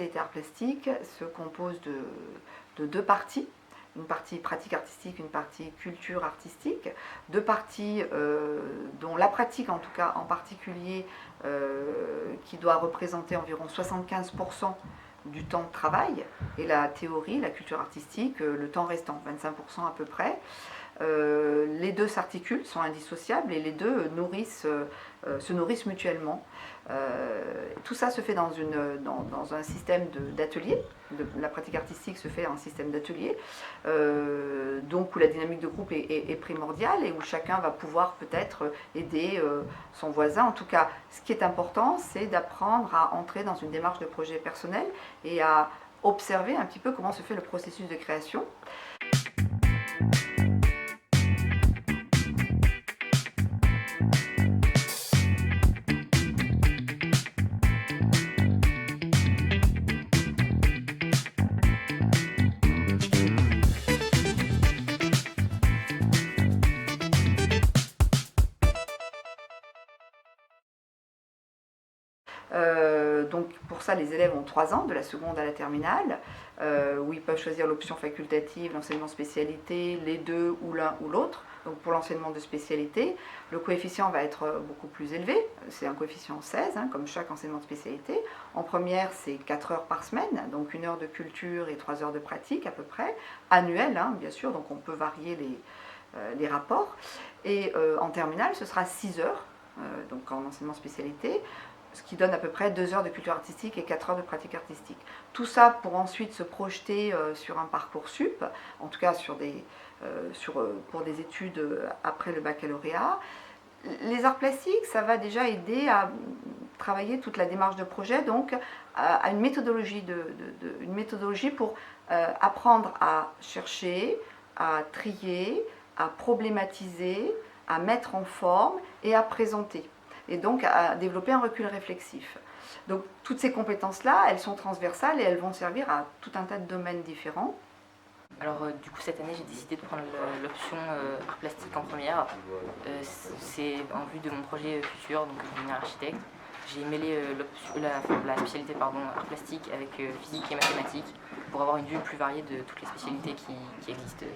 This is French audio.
spécialité art plastique se compose de deux parties. Une partie pratique artistique, une partie culture artistique, deux parties dont la pratique en tout cas en particulier qui doit représenter environ 75% du temps de travail, et la théorie, la culture artistique, le temps restant, 25% à peu près. Les deux s'articulent, sont indissociables, et les deux se nourrissent mutuellement. Tout ça se fait dans un système d'atelier. La pratique artistique se fait en système d'atelier, donc où la dynamique de groupe est primordiale et où chacun va pouvoir peut-être aider son voisin. En tout cas, ce qui est important, c'est d'apprendre à entrer dans une démarche de projet personnel et à observer un petit peu comment se fait le processus de création. Donc pour ça, les élèves ont 3 ans, de la seconde à la terminale, où ils peuvent choisir l'option facultative, l'enseignement spécialité, les deux ou l'un ou l'autre. Donc pour l'enseignement de spécialité, le coefficient va être beaucoup plus élevé, c'est un coefficient 16, comme chaque enseignement de spécialité. En première, c'est 4 heures par semaine, donc 1 heure de culture et 3 heures de pratique à peu près, annuel bien sûr, donc on peut varier les rapports. Et en terminale, ce sera 6 heures, donc en enseignement spécialité, ce qui donne à peu près 2 heures de culture artistique et 4 heures de pratique artistique. Tout ça pour ensuite se projeter sur un parcours sup, en tout cas pour des études après le baccalauréat. Les arts plastiques, ça va déjà aider à travailler toute la démarche de projet, donc à une méthodologie, une méthodologie pour apprendre à chercher, à trier, à problématiser, à mettre en forme et à présenter. Et donc à développer un recul réflexif. Donc toutes ces compétences-là, elles sont transversales et elles vont servir à tout un tas de domaines différents. Alors du coup cette année j'ai décidé de prendre l'option art plastique en première. C'est en vue de mon projet futur, donc devenir architecte. J'ai mêlé la spécialité art plastique avec physique et mathématiques pour avoir une vue plus variée de toutes les spécialités qui existent.